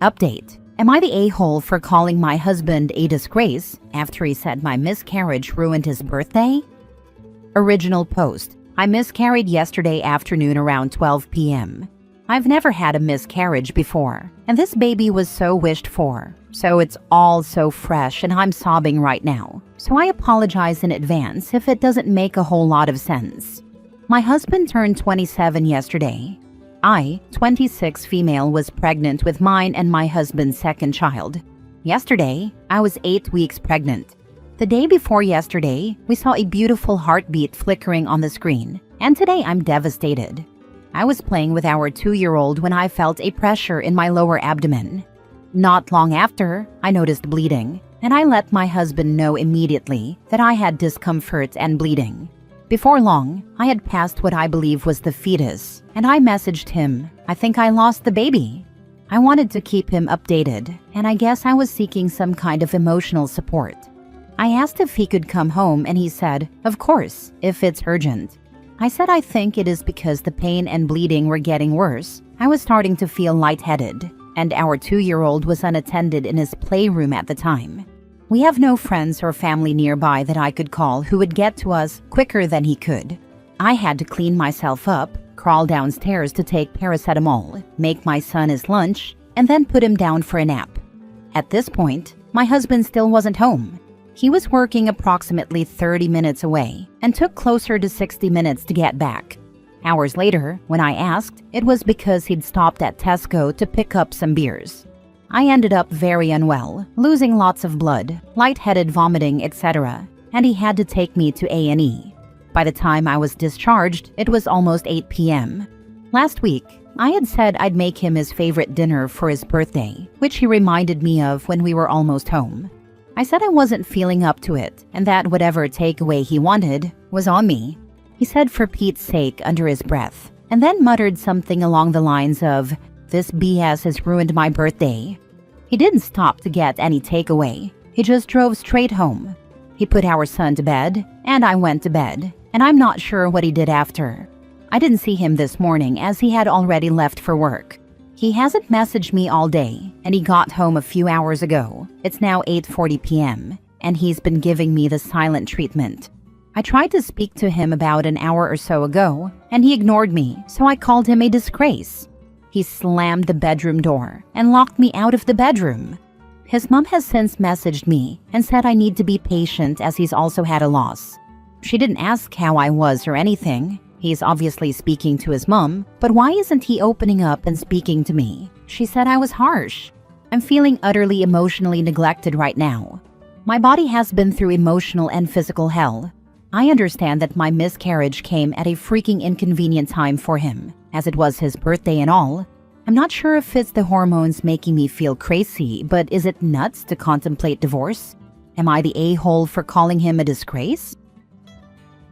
Update. Am I the a-hole for calling my husband a disgrace after he said my miscarriage ruined his birthday? Original post. I miscarried yesterday afternoon around 12 p.m. I've never had a miscarriage before, and this baby was so wished for. So it's all so fresh and I'm sobbing right now. So I apologize in advance if it doesn't make a whole lot of sense. My husband turned 27 yesterday. I, 26 female, was pregnant with mine and my husband's second child. Yesterday, I was 8 weeks pregnant. The day before yesterday, we saw a beautiful heartbeat flickering on the screen, and today I'm devastated. I was playing with our 2-year-old when I felt a pressure in my lower abdomen. Not long after, I noticed bleeding, and I let my husband know immediately that I had discomfort and bleeding. Before long, I had passed what I believe was the fetus, and I messaged him, "I think I lost the baby." I wanted to keep him updated, and I guess I was seeking some kind of emotional support. I asked if he could come home, and he said, "Of course, if it's urgent." I said I think it is because the pain and bleeding were getting worse. I was starting to feel lightheaded, and our 2-year-old was unattended in his playroom at the time. We have no friends or family nearby that I could call who would get to us quicker than he could. I had to clean myself up, crawl downstairs to take paracetamol, make my son his lunch, and then put him down for a nap. At this point, my husband still wasn't home. He was working approximately 30 minutes away and took closer to 60 minutes to get back. Hours later, when I asked, it was because he'd stopped at Tesco to pick up some beers. I ended up very unwell, losing lots of blood, lightheaded, vomiting, etc., and he had to take me to A&E. By the time I was discharged, it was almost 8 p.m. Last week, I had said I'd make him his favorite dinner for his birthday, which he reminded me of when we were almost home. I said I wasn't feeling up to it, and that whatever takeaway he wanted was on me. He said for Pete's sake under his breath, and then muttered something along the lines of, "This BS has ruined my birthday." He didn't stop to get any takeaway. He just drove straight home. He put our son to bed, and I went to bed, and I'm not sure what he did after. I didn't see him this morning as he had already left for work. He hasn't messaged me all day, and he got home a few hours ago. It's now 8:40 p.m., and he's been giving me the silent treatment. I tried to speak to him about an hour or so ago, and he ignored me, so I called him a disgrace. He slammed the bedroom door and locked me out of the bedroom. His mom has since messaged me and said I need to be patient as he's also had a loss. She didn't ask how I was or anything. He's obviously speaking to his mom, but why isn't he opening up and speaking to me? She said I was harsh. I'm feeling utterly emotionally neglected right now. My body has been through emotional and physical hell. I understand that my miscarriage came at a freaking inconvenient time for him, as it was his birthday and all. I'm not sure if it's the hormones making me feel crazy, but is it nuts to contemplate divorce? Am I the a-hole for calling him a disgrace?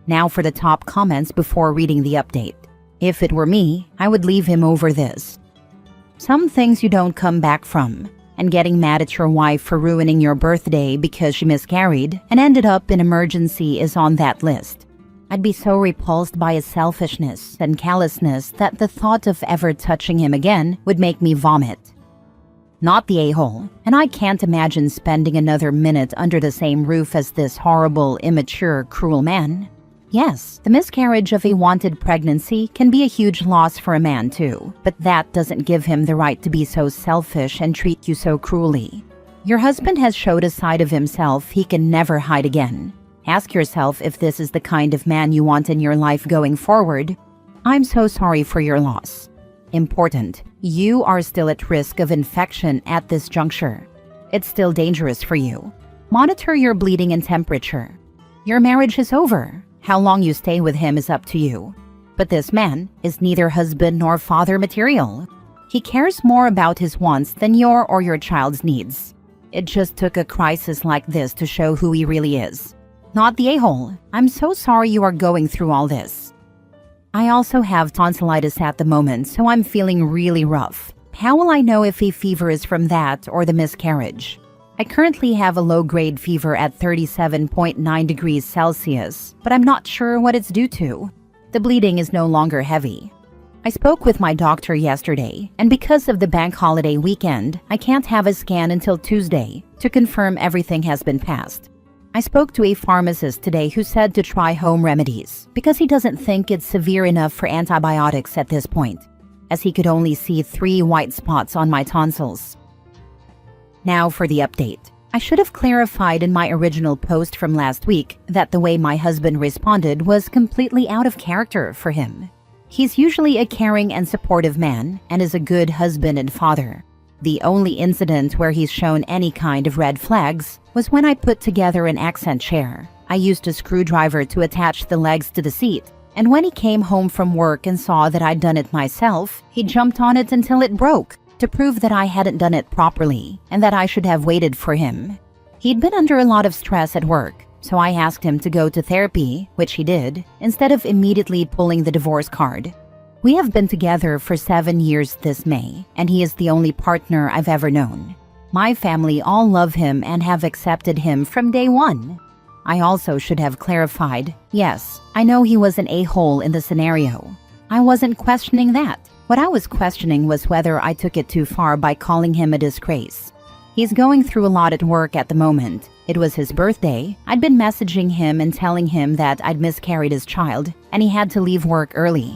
Now for the top comments before reading the update. If it were me, I would leave him over this. Some things you don't come back from, and getting mad at your wife for ruining your birthday because she miscarried and ended up in emergency is on that list. I'd be so repulsed by his selfishness and callousness that the thought of ever touching him again would make me vomit. Not the a-hole, and I can't imagine spending another minute under the same roof as this horrible, immature, cruel man. Yes, the miscarriage of a wanted pregnancy can be a huge loss for a man too, but that doesn't give him the right to be so selfish and treat you so cruelly. Your husband has showed a side of himself he can never hide again. Ask yourself if this is the kind of man you want in your life going forward. I'm so sorry for your loss. Important, you are still at risk of infection at this juncture. It's still dangerous for you. Monitor your bleeding and temperature. Your marriage is over. How long you stay with him is up to you. But this man is neither husband nor father material. He cares more about his wants than your or your child's needs. It just took a crisis like this to show who he really is. Not the a-hole. I'm so sorry you are going through all this. I also have tonsillitis at the moment, so I'm feeling really rough. How will I know if a fever is from that or the miscarriage? I currently have a low-grade fever at 37.9 degrees Celsius, but I'm not sure what it's due to. The bleeding is no longer heavy. I spoke with my doctor yesterday, and because of the bank holiday weekend, I can't have a scan until Tuesday to confirm everything has been passed. I spoke to a pharmacist today who said to try home remedies because he doesn't think it's severe enough for antibiotics at this point, as he could only see 3 white spots on my tonsils. Now for the update. I should have clarified in my original post from last week that the way my husband responded was completely out of character for him. He's usually a caring and supportive man and is a good husband and father. The only incident where he's shown any kind of red flags was when I put together an accent chair. I used a screwdriver to attach the legs to the seat, and when he came home from work and saw that I'd done it myself, he jumped on it until it broke to prove that I hadn't done it properly and that I should have waited for him. He'd been under a lot of stress at work, so I asked him to go to therapy, which he did, instead of immediately pulling the divorce card. We have been together for 7 years this May, and he is the only partner I've ever known. My family all love him and have accepted him from day one. I also should have clarified, yes, I know he was an a-hole in the scenario. I wasn't questioning that. What I was questioning was whether I took it too far by calling him a disgrace. He's going through a lot at work at the moment. It was his birthday. I'd been messaging him and telling him that I'd miscarried his child, and he had to leave work early.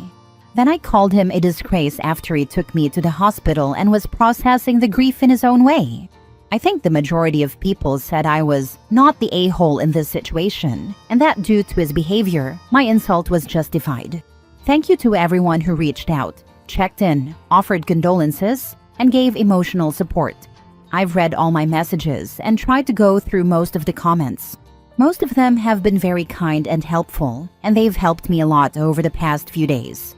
Then I called him a disgrace after he took me to the hospital and was processing the grief in his own way. I think the majority of people said I was not the a-hole in this situation, and that due to his behavior, my insult was justified. Thank you to everyone who reached out, checked in, offered condolences, and gave emotional support. I've read all my messages and tried to go through most of the comments. Most of them have been very kind and helpful, and they've helped me a lot over the past few days.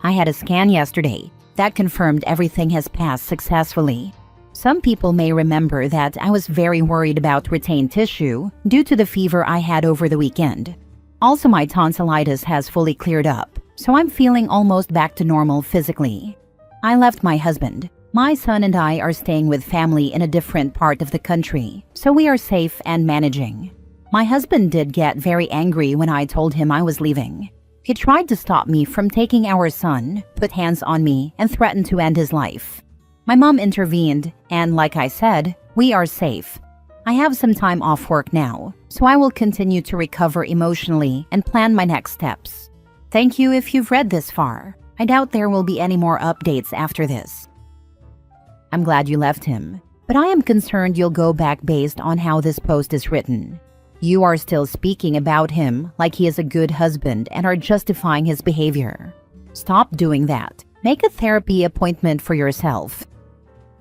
I had a scan yesterday that confirmed everything has passed successfully. Some people may remember that I was very worried about retained tissue due to the fever I had over the weekend. Also, my tonsillitis has fully cleared up, so I'm feeling almost back to normal physically. I left my husband. My son and I are staying with family in a different part of the country, so we are safe and managing. My husband did get very angry when I told him I was leaving. He tried to stop me from taking our son, put hands on me, and threatened to end his life. My mom intervened, and like I said, we are safe. I have some time off work now, so I will continue to recover emotionally and plan my next steps. Thank you if you've read this far. I doubt there will be any more updates after this. I'm glad you left him, but I am concerned you'll go back based on how this post is written. You are still speaking about him like he is a good husband and are justifying his behavior. Stop doing that. Make a therapy appointment for yourself.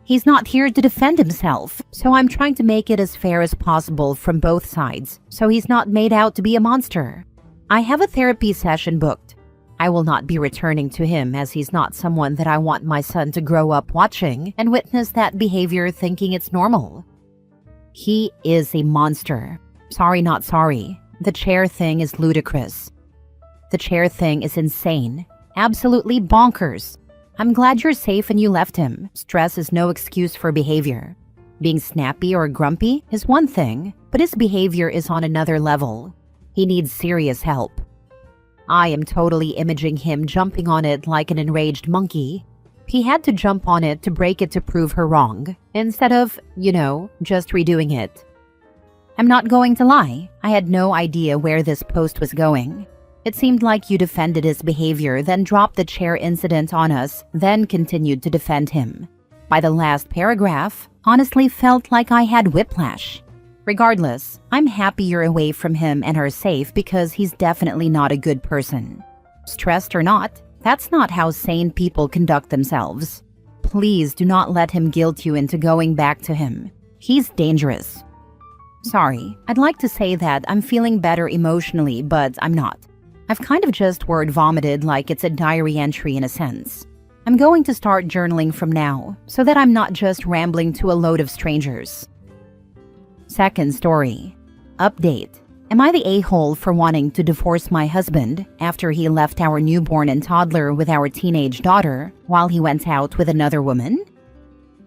He's not here to defend himself, so I'm trying to make it as fair as possible from both sides, so he's not made out to be a monster. I have a therapy session booked. I will not be returning to him as he's not someone that I want my son to grow up watching and witness that behavior thinking it's normal. He is a monster. Sorry, not sorry. The chair thing is ludicrous. The chair thing is insane. Absolutely bonkers. I'm glad you're safe and you left him. Stress is no excuse for behavior. Being snappy or grumpy is one thing, but his behavior is on another level. He needs serious help. I am totally imaging him jumping on it like an enraged monkey. He had to jump on it to break it to prove her wrong, instead of, just redoing it. I'm not going to lie, I had no idea where this post was going. It seemed like you defended his behavior, then dropped the chair incident on us, then continued to defend him. By the last paragraph, honestly felt like I had whiplash. Regardless, I'm happy you're away from him and are safe because he's definitely not a good person. Stressed or not, that's not how sane people conduct themselves. Please do not let him guilt you into going back to him. He's dangerous. Sorry, I'd like to say that I'm feeling better emotionally, but I'm not. I've kind of just word vomited like it's a diary entry in a sense. I'm going to start journaling from now, so that I'm not just rambling to a load of strangers. Second story. Update. Am I the a-hole for wanting to divorce my husband after he left our newborn and toddler with our teenage daughter while he went out with another woman?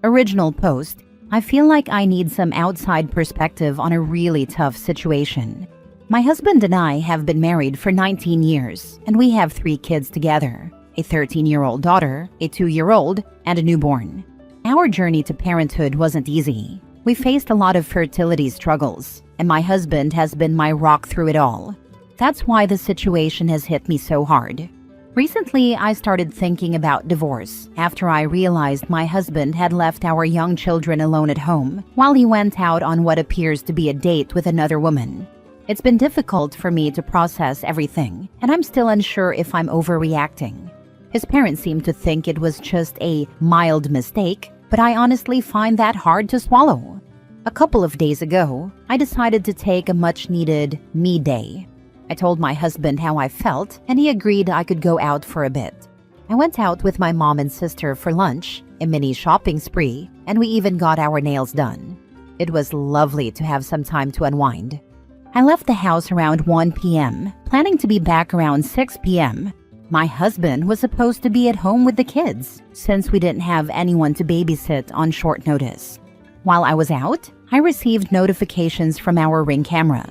Original post. I feel like I need some outside perspective on a really tough situation. My husband and I have been married for 19 years, and we have 3 kids together. a 13-year-old daughter, a 2-year-old, and a newborn. Our journey to parenthood wasn't easy. We faced a lot of fertility struggles, and my husband has been my rock through it all. That's why the situation has hit me so hard. Recently, I started thinking about divorce after I realized my husband had left our young children alone at home while he went out on what appears to be a date with another woman. It's been difficult for me to process everything, and I'm still unsure if I'm overreacting. His parents seem to think it was just a mild mistake, but I honestly find that hard to swallow. A couple of days ago, I decided to take a much-needed me day. I told my husband how I felt, and he agreed I could go out for a bit. I went out with my mom and sister for lunch, a mini shopping spree, and we even got our nails done. It was lovely to have some time to unwind. I left the house around 1 p.m., planning to be back around 6 p.m. My husband was supposed to be at home with the kids, since we didn't have anyone to babysit on short notice. While I was out, I received notifications from our Ring camera.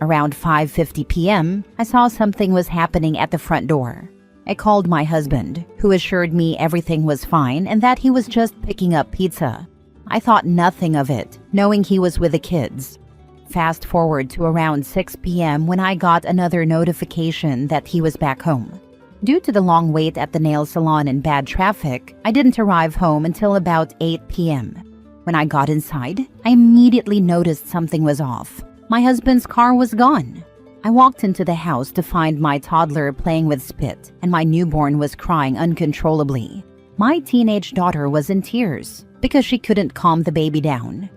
Around 5:50 p.m., I saw something was happening at the front door. I called my husband, who assured me everything was fine and that he was just picking up pizza. I thought nothing of it, knowing he was with the kids. Fast forward to around 6 p.m. when I got another notification that he was back home. Due to the long wait at the nail salon and bad traffic, I didn't arrive home until about 8 p.m. When I got inside, I immediately noticed something was off. My husband's car was gone. I walked into the house to find my toddler playing with spit, and my newborn was crying uncontrollably. My teenage daughter was in tears because she couldn't calm the baby down.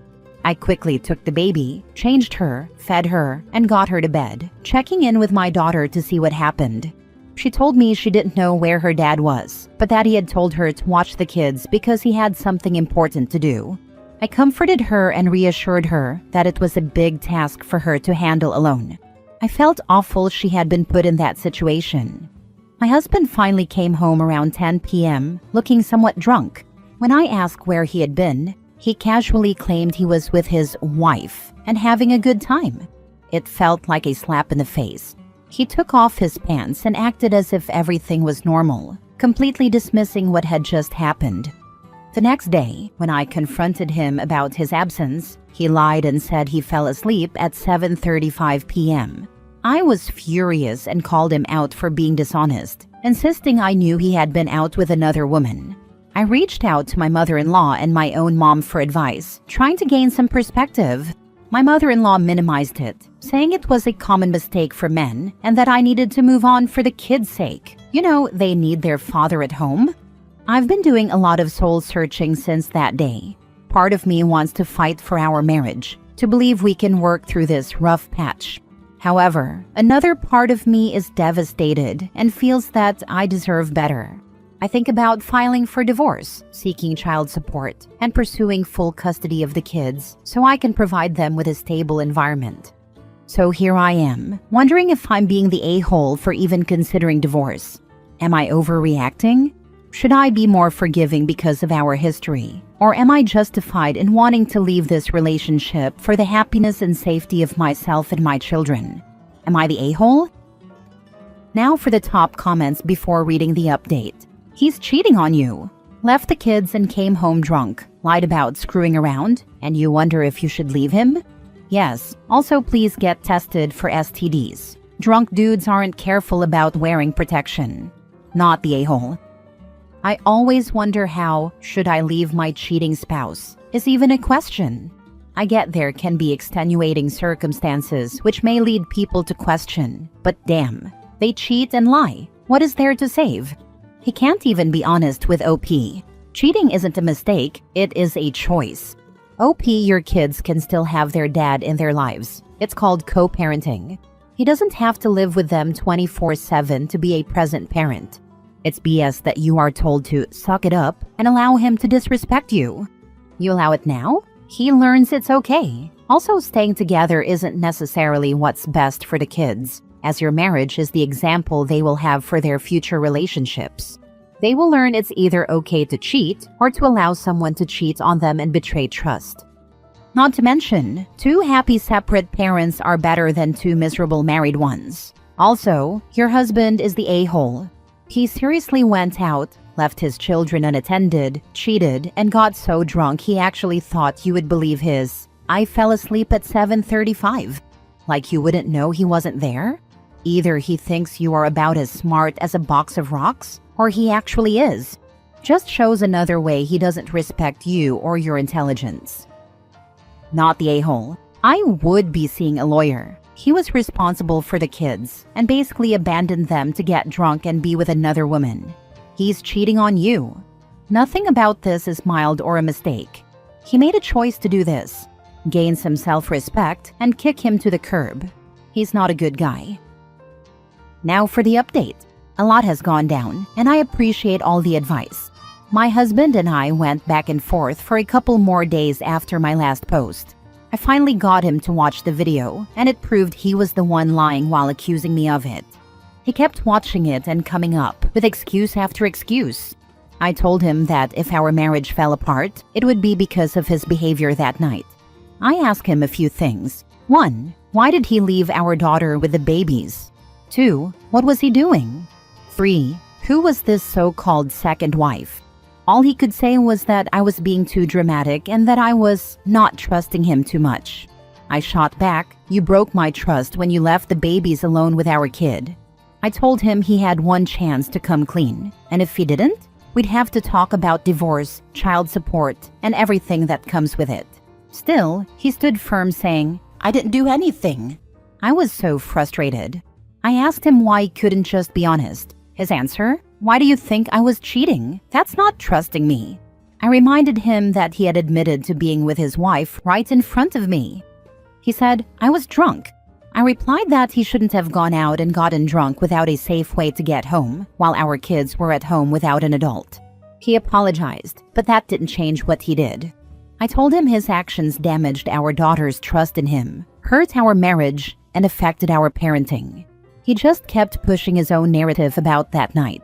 I quickly took the baby, changed her, fed her, and got her to bed, checking in with my daughter to see what happened. She told me she didn't know where her dad was, but that he had told her to watch the kids because he had something important to do. I comforted her and reassured her that it was a big task for her to handle alone. I felt awful she had been put in that situation. My husband finally came home around 10 p.m., looking somewhat drunk. When I asked where he had been, he casually claimed he was with his wife and having a good time. It felt like a slap in the face. He took off his pants and acted as if everything was normal, completely dismissing what had just happened. The next day, when I confronted him about his absence, he lied and said he fell asleep at 7:35 p.m. I was furious and called him out for being dishonest, insisting I knew he had been out with another woman. I reached out to my mother-in-law and my own mom for advice, trying to gain some perspective. My mother-in-law minimized it, saying it was a common mistake for men and that I needed to move on for the kids' sake. You know, they need their father at home. I've been doing a lot of soul-searching since that day. Part of me wants to fight for our marriage, to believe we can work through this rough patch. However, another part of me is devastated and feels that I deserve better. I think about filing for divorce, seeking child support, and pursuing full custody of the kids so I can provide them with a stable environment. So here I am, wondering if I'm being the a-hole for even considering divorce. Am I overreacting? Should I be more forgiving because of our history? Or am I justified in wanting to leave this relationship for the happiness and safety of myself and my children? Am I the a-hole? Now for the top comments before reading the update. He's cheating on you. Left the kids and came home drunk. Lied about screwing around, and you wonder if you should leave him? Yes. Also, please get tested for STDs. Drunk dudes aren't careful about wearing protection. Not the a-hole. I always wonder how should I leave my cheating spouse is even a question. I get there can be extenuating circumstances which may lead people to question, but damn, they cheat and lie. What is there to save? He can't even be honest with OP. Cheating isn't a mistake, it is a choice. OP, your kids can still have their dad in their lives. It's called co-parenting. He doesn't have to live with them 24/7 to be a present parent. It's BS that you are told to suck it up and allow him to disrespect you. You allow it now? He learns it's okay. Also, staying together isn't necessarily what's best for the kids, as your marriage is the example they will have for their future relationships. They will learn it's either okay to cheat or to allow someone to cheat on them and betray trust. Not to mention, 2 happy separate parents are better than 2 miserable married ones. Also, your husband is the a-hole. He seriously went out, left his children unattended, cheated, and got so drunk he actually thought you would believe his "I fell asleep at 7:35. Like you wouldn't know he wasn't there? Either he thinks you are about as smart as a box of rocks, or he actually is. Just shows another way he doesn't respect you or your intelligence." Not the a-hole. I would be seeing a lawyer. He was responsible for the kids and basically abandoned them to get drunk and be with another woman. He's cheating on you. Nothing about this is mild or a mistake. He made a choice to do this. Gain some self-respect and kick him to the curb. He's not a good guy. Now for the update. A lot has gone down, and I appreciate all the advice. My husband and I went back and forth for a couple more days after my last post. I finally got him to watch the video, and it proved he was the one lying while accusing me of it. He kept watching it and coming up with excuse after excuse. I told him that if our marriage fell apart, it would be because of his behavior that night. I asked him a few things. 1. Why did he leave our daughter with the babies? 2. What was he doing? 3. Who was this so-called second wife? All he could say was that I was being too dramatic and that I was not trusting him too much. I shot back, "You broke my trust when you left the babies alone with our kid." I told him he had one chance to come clean, and if he didn't, we'd have to talk about divorce, child support, and everything that comes with it. Still, he stood firm saying, "I didn't do anything." I was so frustrated. I asked him why he couldn't just be honest. His answer, "Why do you think I was cheating? That's not trusting me." I reminded him that he had admitted to being with his wife right in front of me. He said, "I was drunk." I replied that he shouldn't have gone out and gotten drunk without a safe way to get home, while our kids were at home without an adult. He apologized, but that didn't change what he did. I told him his actions damaged our daughter's trust in him, hurt our marriage, and affected our parenting. He just kept pushing his own narrative about that night.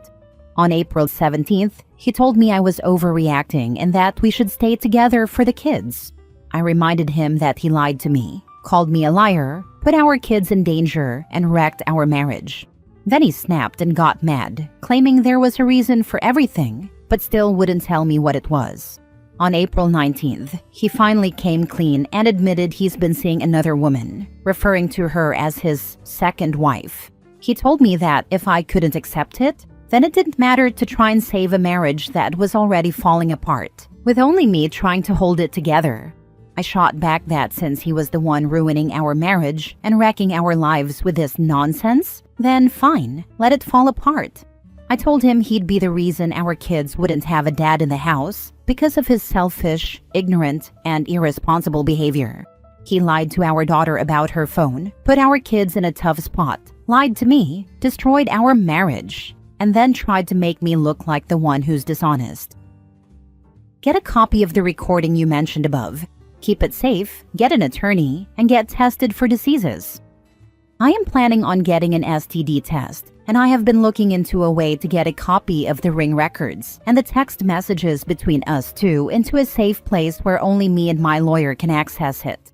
On April 17th, he told me I was overreacting and that we should stay together for the kids. I reminded him that he lied to me, called me a liar, put our kids in danger, and wrecked our marriage. Then he snapped and got mad, claiming there was a reason for everything, but still wouldn't tell me what it was. On April 19th, he finally came clean and admitted he's been seeing another woman, referring to her as his second wife. He told me that if I couldn't accept it, then it didn't matter to try and save a marriage that was already falling apart, with only me trying to hold it together. I shot back that since he was the one ruining our marriage and wrecking our lives with this nonsense, then fine, let it fall apart. I told him he'd be the reason our kids wouldn't have a dad in the house because of his selfish, ignorant, and irresponsible behavior. He lied to our daughter about her phone, put our kids in a tough spot, lied to me, destroyed our marriage, and then tried to make me look like the one who's dishonest. Get a copy of the recording you mentioned above. Keep it safe, get an attorney, and get tested for diseases. I am planning on getting an STD test, and I have been looking into a way to get a copy of the ring records and the text messages between us two into a safe place where only me and my lawyer can access it.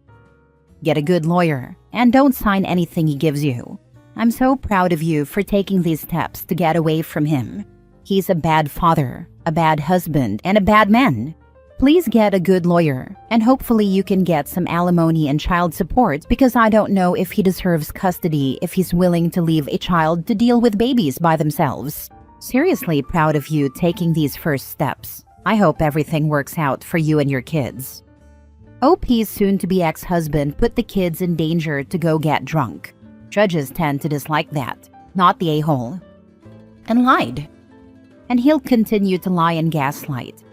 Get a good lawyer, and don't sign anything he gives you. I'm so proud of you for taking these steps to get away from him. He's a bad father, a bad husband, and a bad man. Please get a good lawyer, and hopefully you can get some alimony and child support because I don't know if he deserves custody if he's willing to leave a child to deal with babies by themselves. Seriously proud of you taking these first steps. I hope everything works out for you and your kids. OP's soon-to-be ex-husband put the kids in danger to go get drunk. Judges tend to dislike that, not the a-hole. And lied. And he'll continue to lie and gaslight.